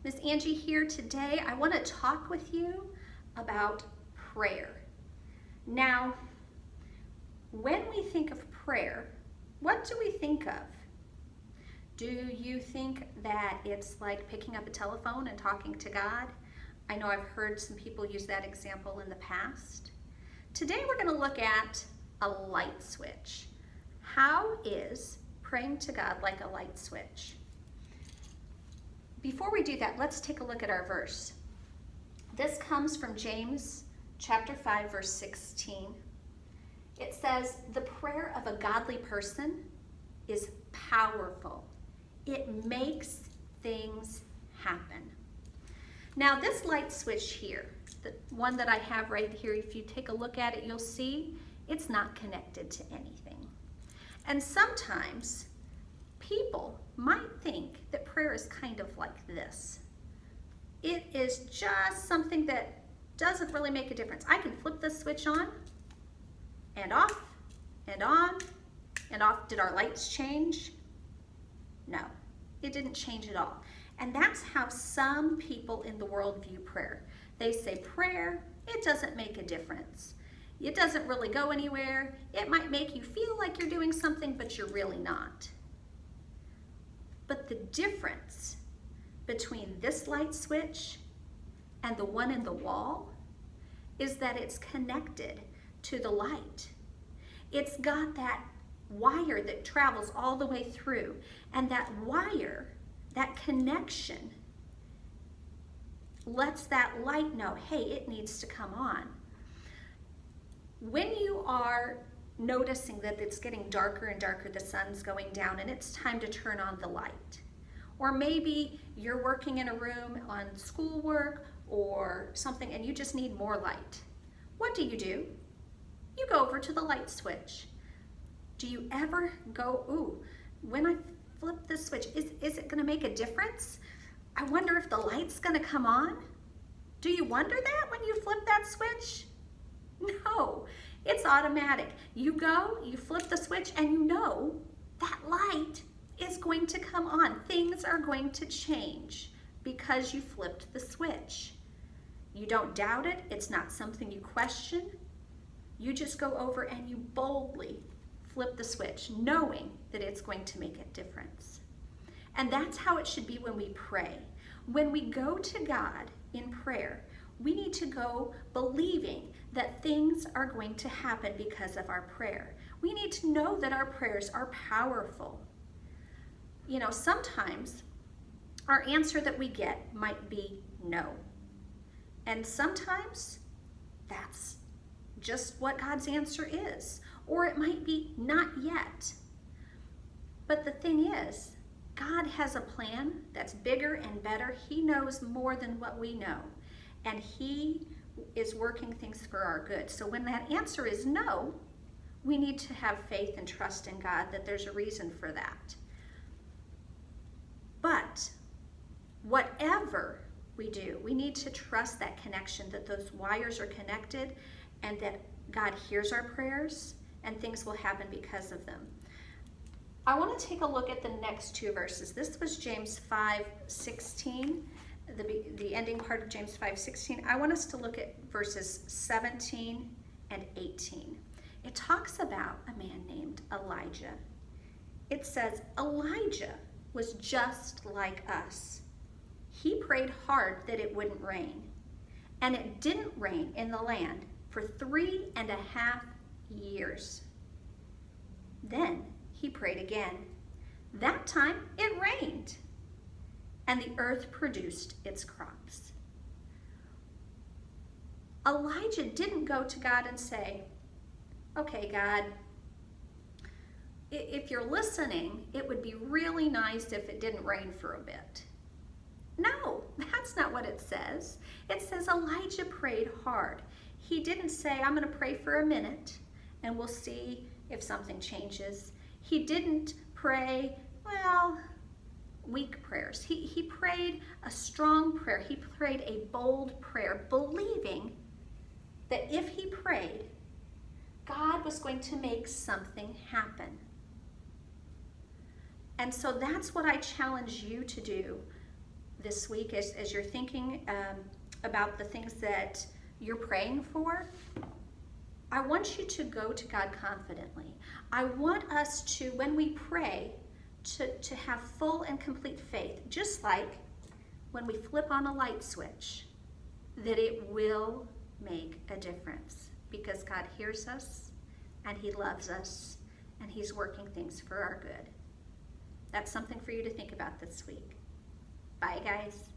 Miss Angie here today. I want to talk with you about prayer. Now, when we think of prayer, what do we think of? Do you think that it's like picking up a telephone and talking to God? I know I've heard some people use that example in the past. Today we're going to look at a light switch. How is praying to God like a light switch? Before we do that, let's take a look at our verse. This comes from James chapter 5, verse 16. It says, "The prayer of a godly person is powerful. It makes things happen." Now this light switch here, the one that I have right here, if you take a look at it, you'll see it's not connected to anything. And sometimes people might think that prayer is kind of like this. It is just something that doesn't really make a difference. I can flip the switch on and off and on and off. Did our lights change? No, it didn't change at all. And that's how some people in the world view prayer. They say prayer, it doesn't make a difference. It doesn't really go anywhere. It might make you feel like you're doing something, but you're really not. But the difference between this light switch and the one in the wall is that it's connected to the light. It's got that wire that travels all the way through, and that wire, that connection, lets that light know, hey, it needs to come on. When you are noticing that it's getting darker and darker, the sun's going down, and it's time to turn on the light. Or maybe you're working in a room on schoolwork or something and you just need more light. What do? You go over to the light switch. Do you ever go, ooh, when I flip this switch, is it gonna make a difference? I wonder if the light's gonna come on. Do you wonder that when you flip that switch? No, it's automatic. You go, you flip the switch, and you know that light is going to come on. Things are going to change because you flipped the switch. You don't doubt it. It's not something you question. You just go over and you boldly flip the switch, knowing that it's going to make a difference. And that's how it should be when we pray. When we go to God in prayer, we need to go believing that things are going to happen because of our prayer. We need to know that our prayers are powerful. You know, sometimes our answer that we get might be no. And sometimes that's just what God's answer is. Or it might be not yet. But the thing is, God has a plan that's bigger and better. He knows more than what we know. And He is working things for our good. So when that answer is no, we need to have faith and trust in God that there's a reason for that. But whatever we do, we need to trust that connection, that those wires are connected and that God hears our prayers and things will happen because of them. I want to take a look at the next two verses. This was James 5:16. The ending part of James 5:16. I want us to look at verses 17 and 18. It talks about a man named Elijah. It says, Elijah was just like us. He prayed hard that it wouldn't rain, and it didn't rain in the land for 3.5 years. Then he prayed again. That time it rained, and the earth produced its crops. Elijah didn't go to God and say, okay, God, if you're listening, it would be really nice if it didn't rain for a bit. No, that's not what it says. It says Elijah prayed hard. He didn't say, I'm going to pray for a minute and we'll see if something changes. He didn't pray, well, weak prayers. He prayed a strong prayer. He prayed a bold prayer, believing that if he prayed, God was going to make something happen. And so that's what I challenge you to do this week, as you're thinking about the things that you're praying for, I want you to go to God confidently. I want us to, when we pray, to have full and complete faith, just like when we flip on a light switch, that it will make a difference because God hears us and He loves us and He's working things for our good. That's something for you to think about this week. Bye, guys.